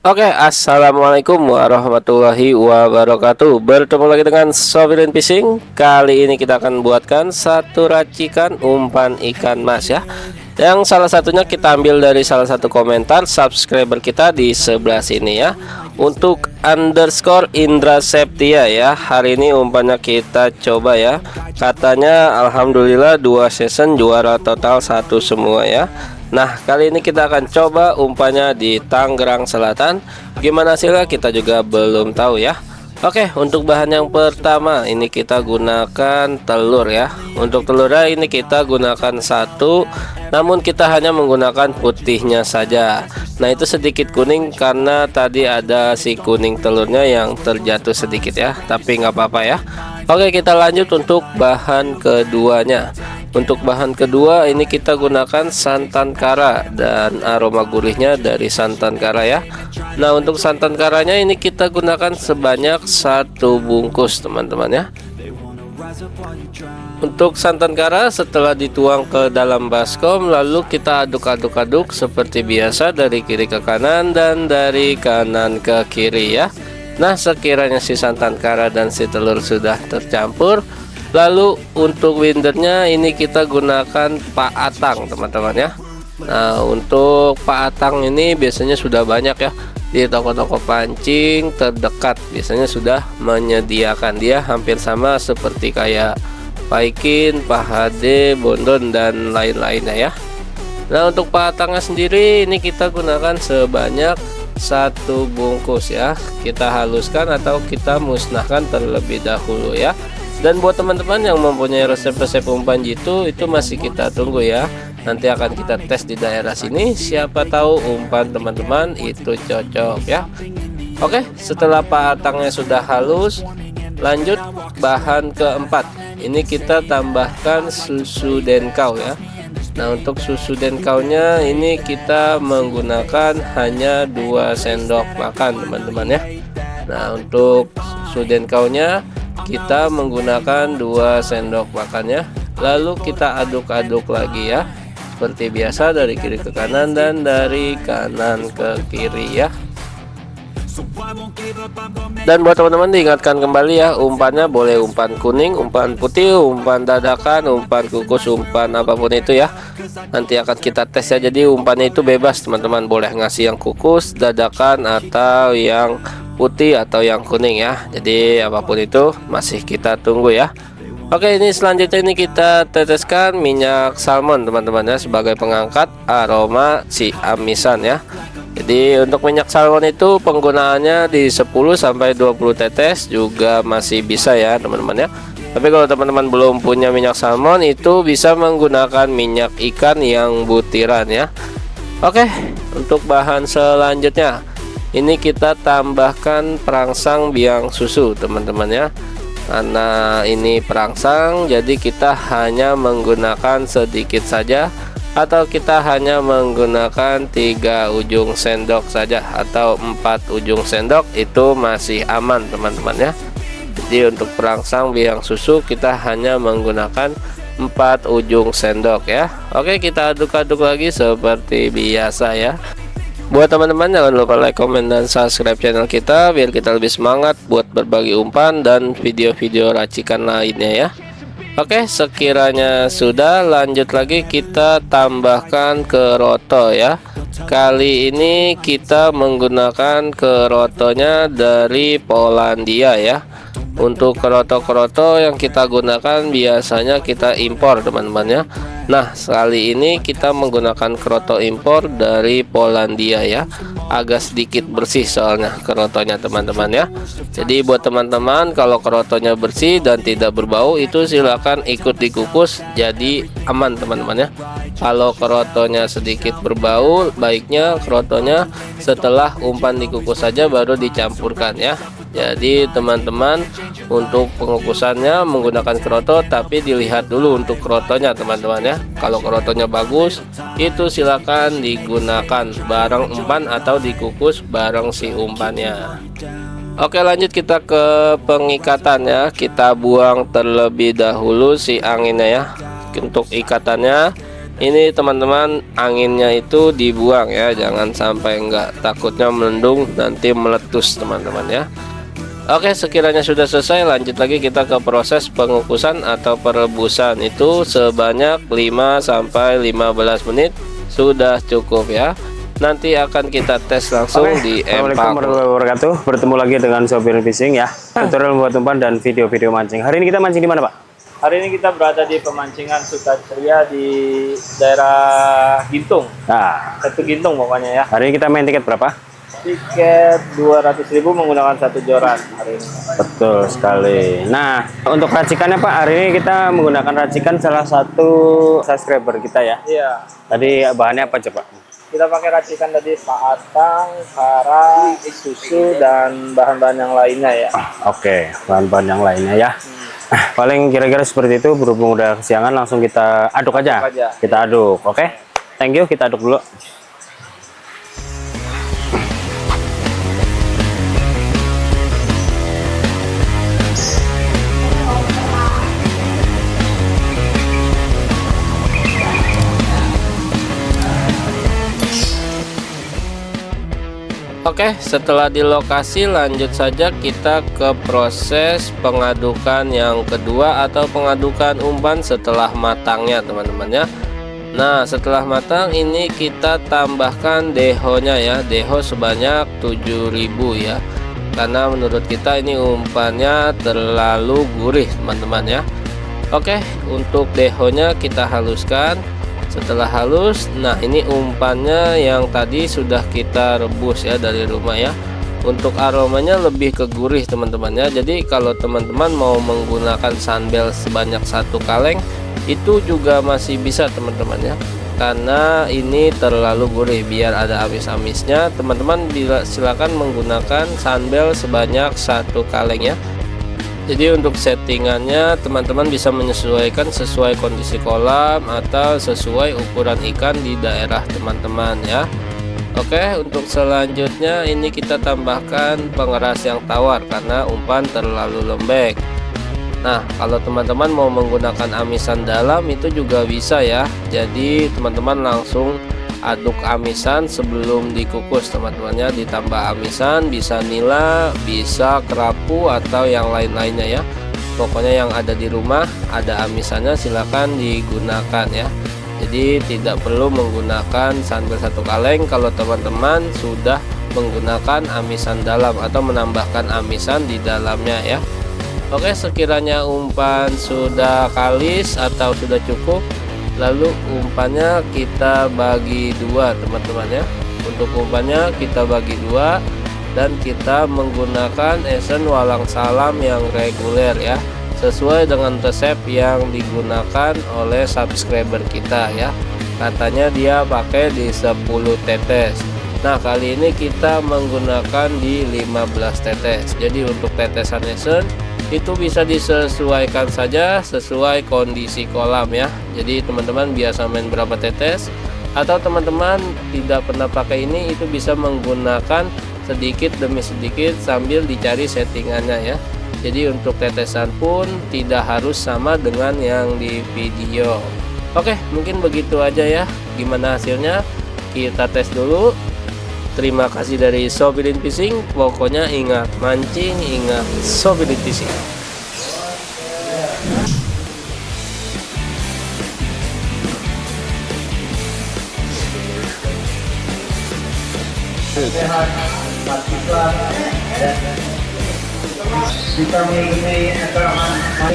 Oke, assalamualaikum warahmatullahi wabarakatuh. Bertemu lagi dengan Sofirin Fishing. Kali ini kita akan buatkan satu racikan umpan ikan mas ya. Yang salah satunya kita ambil dari salah satu komentar subscriber kita di sebelah sini ya. Untuk underscore Indra Septia ya. Hari ini umpannya kita coba ya. Katanya alhamdulillah 2 season juara total 1 semua ya. Nah, kali ini kita akan coba umpannya di Tangerang Selatan. Gimana hasilnya kita juga belum tahu ya. Oke, untuk bahan yang pertama ini kita gunakan telur ya. Untuk telurnya ini kita gunakan 1, namun kita hanya menggunakan putihnya saja. Nah, itu sedikit kuning karena tadi ada si kuning telurnya yang terjatuh sedikit ya, tapi nggak apa-apa ya. Oke, kita lanjut untuk bahan keduanya. Untuk bahan kedua ini kita gunakan santan kara dan aroma gurihnya dari santan kara ya. Nah, untuk santan karanya ini kita gunakan sebanyak 1 bungkus teman-teman ya. Untuk santan kara setelah dituang ke dalam baskom, lalu kita aduk-aduk seperti biasa dari kiri ke kanan dan dari kanan ke kiri ya. Nah, sekiranya si santan kara dan si telur sudah tercampur, lalu untuk windernya ini kita gunakan Pak Atang teman-teman ya. Nah, untuk Pak Atang ini biasanya sudah banyak ya di toko-toko pancing terdekat, biasanya sudah menyediakan. Dia hampir sama seperti kayak Paikin, Pak HD, Bondon dan lain-lainnya ya. Nah, untuk Pak Atangnya sendiri ini kita gunakan sebanyak 1 bungkus ya. Kita haluskan atau kita musnahkan terlebih dahulu ya. Dan buat teman-teman yang mempunyai resep-resep umpan jitu, itu masih kita tunggu ya. Nanti akan kita tes di daerah sini, siapa tahu umpan teman-teman itu cocok ya. Oke, setelah Pak Atangnya sudah halus, lanjut bahan keempat. Ini kita tambahkan susu denkau ya. Nah, untuk susu denkaunya ini kita menggunakan hanya 2 sendok makan teman-teman ya. Nah, untuk susu denkaunya kita menggunakan 2 sendok makannya, lalu kita aduk-aduk lagi ya, seperti biasa dari kiri ke kanan dan dari kanan ke kiri ya. Dan buat teman-teman diingatkan kembali ya, umpannya boleh umpan kuning, umpan putih, umpan dadakan, umpan kukus, umpan apapun itu ya. Nanti akan kita tes ya, jadi umpannya itu bebas teman-teman, boleh ngasih yang kukus, dadakan, atau yang putih atau yang kuning ya. Jadi apapun itu masih kita tunggu ya. Oke, ini selanjutnya ini kita teteskan minyak salmon teman-teman ya, sebagai pengangkat aroma si amisan ya. Jadi untuk minyak salmon itu penggunaannya di 10-20 tetes juga masih bisa ya teman-teman ya. Tapi kalau teman-teman belum punya minyak salmon, itu bisa menggunakan minyak ikan yang butiran ya. Oke, untuk bahan selanjutnya ini kita tambahkan perangsang biang susu teman-teman ya. Karena ini perangsang, jadi kita hanya menggunakan sedikit saja, atau kita hanya menggunakan 3 ujung sendok saja atau 4 ujung sendok, itu masih aman teman-teman ya. Jadi untuk perangsang biang susu kita hanya menggunakan 4 ujung sendok ya. Oke, kita aduk-aduk lagi seperti biasa ya. Buat teman-teman jangan lupa like, comment, dan subscribe channel kita biar kita lebih semangat buat berbagi umpan dan video-video racikan lainnya ya. Oke, sekiranya sudah, lanjut lagi kita tambahkan keroto ya. Kali ini kita menggunakan kerotonya dari Polandia ya. Untuk keroto-keroto yang kita gunakan biasanya kita impor teman-teman ya. Nah, kali ini kita menggunakan keroto impor dari Polandia ya. Agak sedikit bersih soalnya kerotonya teman-teman ya. Jadi buat teman-teman kalau kerotonya bersih dan tidak berbau, itu silakan ikut dikukus, jadi aman teman-teman ya. Kalau kerotonya sedikit berbau, baiknya kerotonya setelah umpan dikukus saja baru dicampurkan ya. Jadi teman-teman untuk pengukusannya menggunakan keroto, tapi dilihat dulu untuk kerotonya teman-teman ya. Kalau kerotonya bagus, itu silakan digunakan bareng umpan atau dikukus bareng si umpannya. Oke, lanjut kita ke pengikatannya. Kita buang terlebih dahulu si anginnya ya. Untuk ikatannya Ini teman-teman anginnya itu dibuang ya, jangan sampai enggak, takutnya mendung nanti meletus teman-teman ya. Oke, sekiranya sudah selesai, lanjut lagi kita ke proses pengukusan atau perebusan. Itu sebanyak 5 sampai 15 menit sudah cukup ya. Nanti akan kita tes langsung di Assalamualaikum empang. warahmatullahi wabarakatuh. Bertemu lagi dengan Sofirin Fishing ya. Tutorial membuat umpan dan video-video mancing. Hari ini kita mancing di mana, Pak? Hari ini kita berada di pemancingan Sukaceria di daerah Gintung. Nah, Satu Gintung pokoknya ya. hari ini kita main tiket berapa? Tiket 200.000 menggunakan 1 joran hari ini. Betul sekali. Nah, untuk racikannya Pak, hari ini kita menggunakan racikan salah satu subscriber kita ya. Iya. Tadi bahannya apa coba? Kita pakai racikan tadi paatang, kara, susu dan bahan-bahan yang lainnya ya. Oke, bahan-bahan yang lainnya ya. Paling kira-kira seperti itu. Berhubung udah kesiangan, langsung kita aduk aja. Kita aduk, oke? Thank you, kita aduk dulu. Oke, setelah di lokasi lanjut saja kita ke proses pengadukan yang kedua atau pengadukan umpan setelah matangnya teman-teman ya. Nah, setelah matang ini kita tambahkan dehonya ya, deho sebanyak 7.000 ya, karena menurut kita ini umpannya terlalu gurih teman-teman ya. Oke, untuk dehonya kita haluskan. Setelah halus, nah ini umpannya yang tadi sudah kita rebus ya dari rumah ya. Untuk aromanya lebih ke gurih teman-teman ya. Jadi kalau teman-teman mau menggunakan sunbel sebanyak 1 kaleng itu juga masih bisa teman-teman ya, karena ini terlalu gurih. Biar ada amis-amisnya, teman-teman silakan menggunakan sunbel sebanyak 1 kaleng ya. Jadi untuk settingannya teman-teman bisa menyesuaikan sesuai kondisi kolam atau sesuai ukuran ikan di daerah teman-teman ya. Oke, untuk selanjutnya ini kita tambahkan pengeras yang tawar karena umpan terlalu lembek. Nah, kalau teman-teman mau menggunakan amisan dalam itu juga bisa ya. Jadi teman-teman langsung aduk amisan sebelum dikukus teman-temannya, ditambah amisan, bisa nila, bisa kerapu atau yang lain-lainnya ya. Pokoknya yang ada di rumah ada amisannya silakan digunakan ya. Jadi tidak perlu menggunakan sunbel 1 kaleng kalau teman-teman sudah menggunakan amisan dalam atau menambahkan amisan di dalamnya ya. Oke, sekiranya umpan sudah kalis atau sudah cukup, lalu umpannya kita bagi 2 teman-teman ya. Untuk umpannya kita bagi 2 dan kita menggunakan esen walang salam yang reguler ya, sesuai dengan resep yang digunakan oleh subscriber kita ya. Katanya dia pakai di 10 tetes. Nah, kali ini kita menggunakan di 15 tetes. Jadi untuk tetesan esen itu bisa disesuaikan saja sesuai kondisi kolam ya. Jadi teman-teman biasa main berapa tetes, atau teman-teman tidak pernah pakai ini, itu bisa menggunakan sedikit demi sedikit sambil dicari settingannya ya. Jadi untuk tetesan pun tidak harus sama dengan yang di video. Oke, mungkin begitu aja ya. Gimana hasilnya kita tes dulu. Terima kasih dari Sofirin Fishing. Pokoknya ingat mancing, ingat Sofirin Fishing. Kita mengenai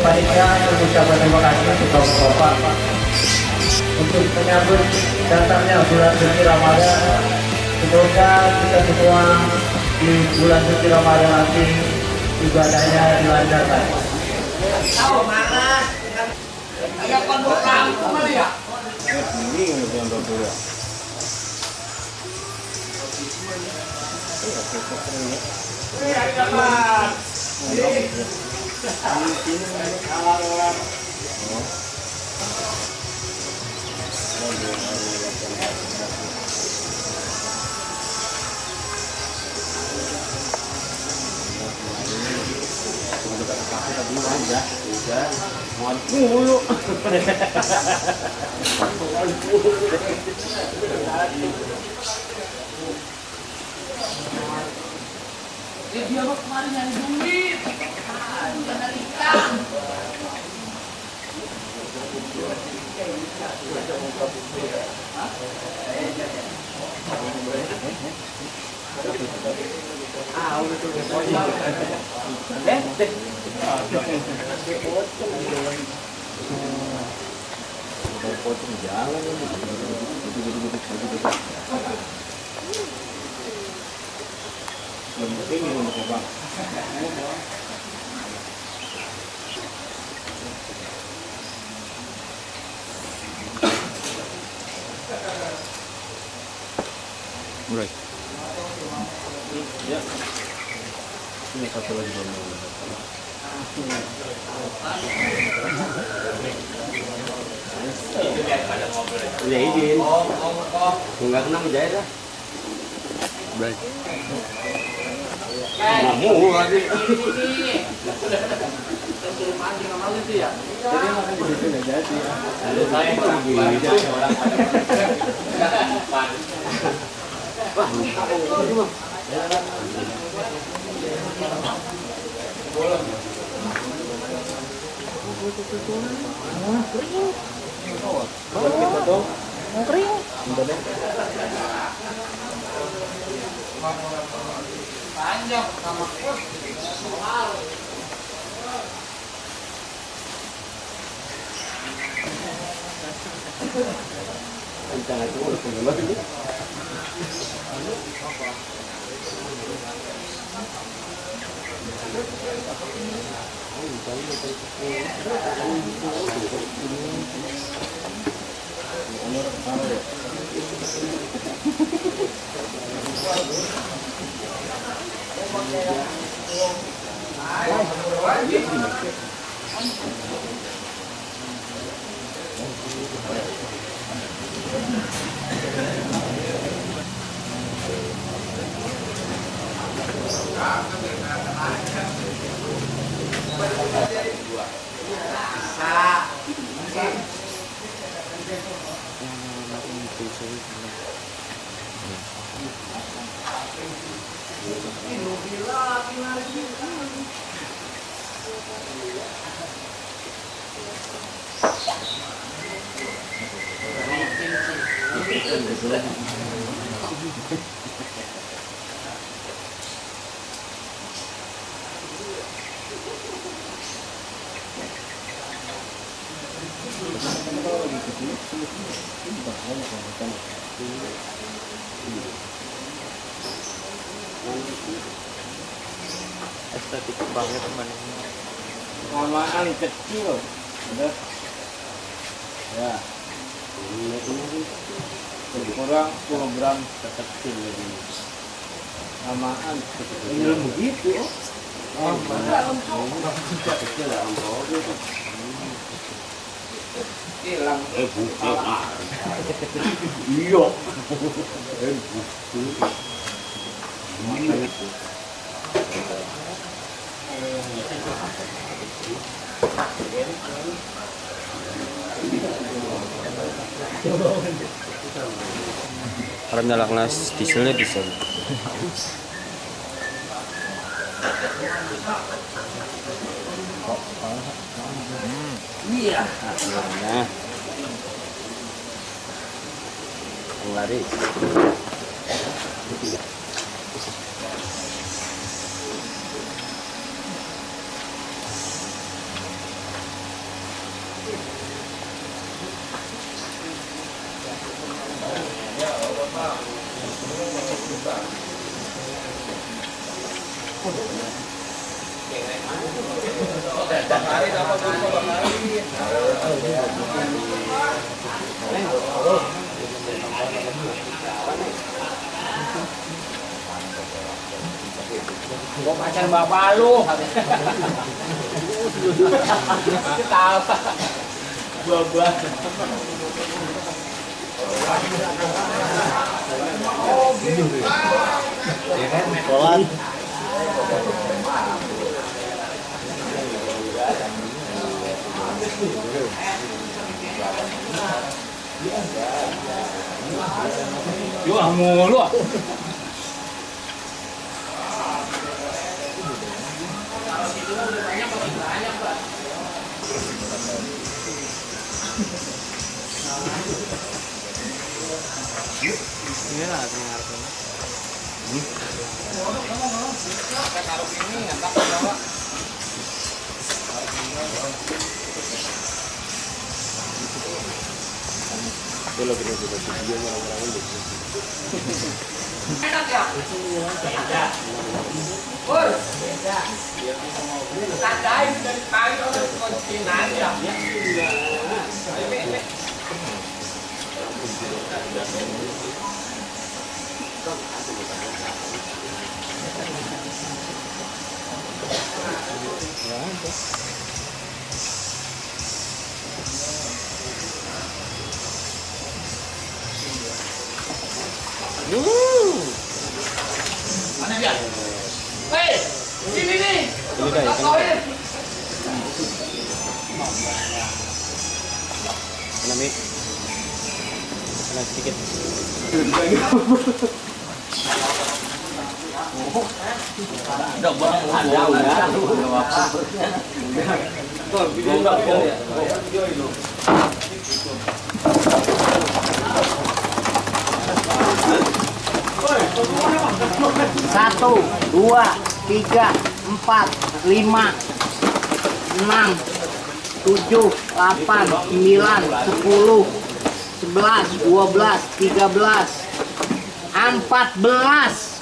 panitia mengucapkan terima kasih kepada Bapak untuk menyambut datangnya bulan suci Ramadan. Semoga kita semua di bulan suci Ramadan nanti ibadahnya dilancarkan. mulu. Dia mah kemarin nyari duit. Jangan ikan. Mulai. Ya. Ini satu lagi belum. Udah izin. Enggak kena menjahit dah. Baik. Mau lagi. Suruh mancing sama lu itu ya. Jadi makan di situ enggak jadi. Lalu saya lagi orang. Wah, ini mah. Panjang sama kos. Jangan itu udah punya lagi. Estetik banget teman. Samaan kecil. Udah. Ya. Ini kurang 10 gram kecil lagi. Samaan ini begitu. Oh, kecil ya, Hilang. bukan. Iya. Harap nyalakan dieselnya diesel. Iya. Nah, lari. Gua pacar bapak lu. Ketawa. Gua. Ya kan? Kolat. Yo mulu ah. Enak ya? Pur. Tandain dari pagi orang konsinan ya. Mana dia? Hei, sini nih. Kawin. Nami. Kena sedikit. Ada bang, ada udah. Tuh, video enggak ya? Video itu. Satu, dua, tiga, empat, lima, enam, tujuh, delapan, sembilan, 10, 11, 12, 13, 14.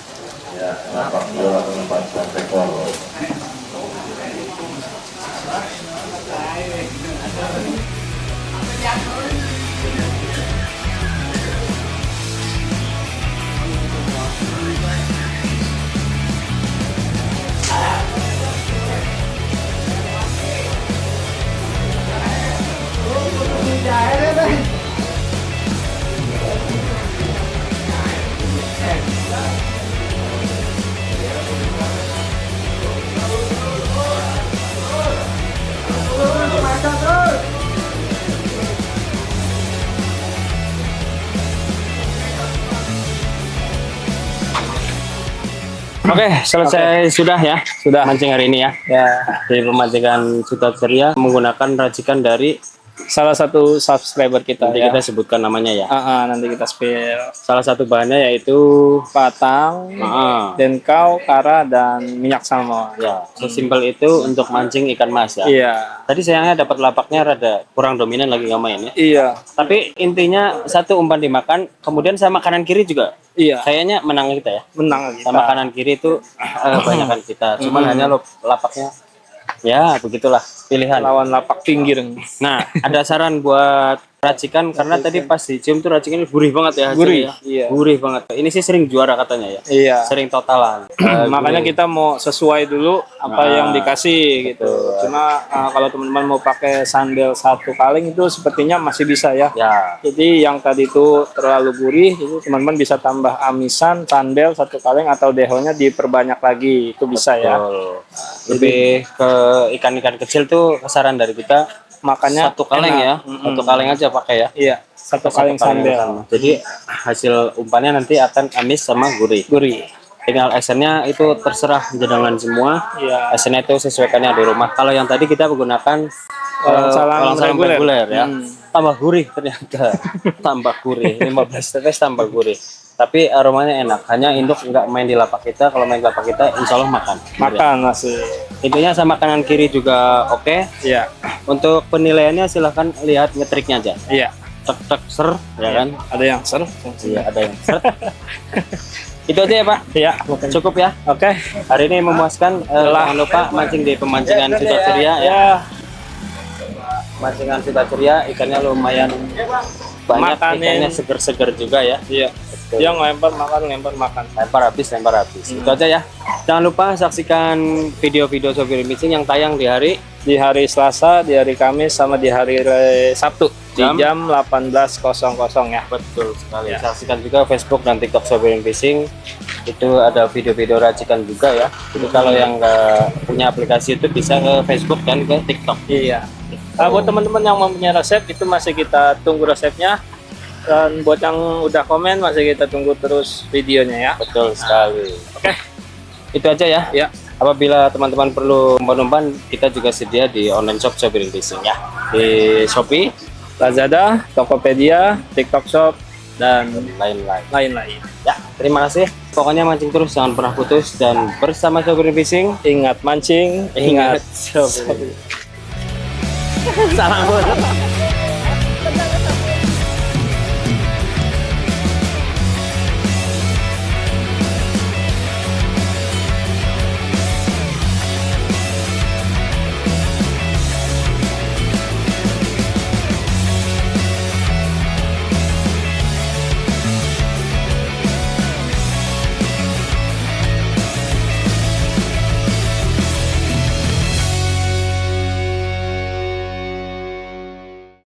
Oke, selesai sudah ya. Sudah mancing hari ini ya. Ya, Dari pemancingan Suta Ceria menggunakan racikan dari salah satu subscriber kita nanti ya. kita sebutkan namanya ya. Nanti kita spill. Salah satu bahannya yaitu Patang, denkau, kara, dan minyak salmon. ya, sesimpel itu untuk mancing ikan mas ya. Iya. Tadi sayangnya dapat lapaknya rada kurang dominan lagi nggak main ya. Iya. Tapi intinya satu umpan dimakan, kemudian sama kanan kiri juga. Iya. Kayaknya menang kita ya. Menang kita. Sama kanan kiri itu banyakan kita. Cuman hanya lapaknya. Ya, begitulah pilihan. Lawan lapak pinggir. Nah, ada saran buat racikan karena tadi pas dicium tuh racikannya gurih banget ya hasilnya. Gurih, Ya. iya. Gurih banget. Ini sih sering juara katanya ya. Iya. Sering totalan. Makanya Gurih. kita mau sesuai dulu apa yang dikasih gitu. Cuma kalau teman-teman mau pakai sandal satu kaleng itu sepertinya masih bisa ya. Ya. Jadi yang tadi itu terlalu gurih, itu teman-teman bisa tambah amisan, sandal satu kaleng atau dehonya diperbanyak lagi, itu bisa ya. Betul. Lebih ke ikan-ikan kecil tuh saran dari kita Makanya satu kaleng enak. ya. Satu kaleng aja pakai ya. Iya, satu kaleng sandal. Jadi hasil umpannya nanti akan amis sama gurih. Gurih. Tinggal actionnya itu terserah jenengan semua. Iya. Actionnya itu sesuaikannya di rumah. Kalau yang tadi kita menggunakan Salam reguler ya. Hmm. Tambah gurih ternyata. Tambah gurih. 15 tetes tambah gurih. Tapi aromanya enak. Hanya induk nggak main di lapak kita. Kalau main di lapak kita, insya Allah makan. Makan masih. Intinya sama kanan kiri juga oke. Iya. Untuk penilaiannya silahkan lihat ngetriknya aja. Iya. Tek tek ser, ya kan? Ada yang seru. Iya, ada yang seret. Itu aja ya Pak. Iya. Cukup ya. Oke. Hari ini memuaskan. Jangan lupa mancing di pemancingan Suta Ceria ya. Ya. Mancingan Suta Ceria ikannya lumayan banyak. Makanin. Ikannya seger-seger juga ya. Iya. Dia ngelempar makan, lempar makan. Lempar habis. Itu aja ya. Jangan lupa saksikan video-video Sopir Micing yang tayang di hari Di hari Selasa, di hari Kamis, sama di hari Sabtu di jam 18.00 ya. betul sekali. Saksikan juga Facebook dan TikTok Sopir Fishing. Itu ada video-video racikan juga ya. Jadi kalau yang nggak punya aplikasi itu bisa ke Facebook dan ke TikTok. Iya. Buat teman-teman yang mempunyai resep itu masih kita tunggu resepnya. Dan buat yang udah komen masih kita tunggu terus videonya ya. Betul sekali. Oke. Itu aja ya. Ya. Apabila teman-teman perlu umpan-umpan, kita juga sedia di online shop Sobirin Fishing ya. Di Shopee, Lazada, Tokopedia, TikTok Shop, dan lain-lain. lain-lain. Ya, terima kasih. Pokoknya mancing terus, jangan pernah putus. Dan bersama Sobirin Fishing, Ingat mancing, ingat Sobirin. Salam.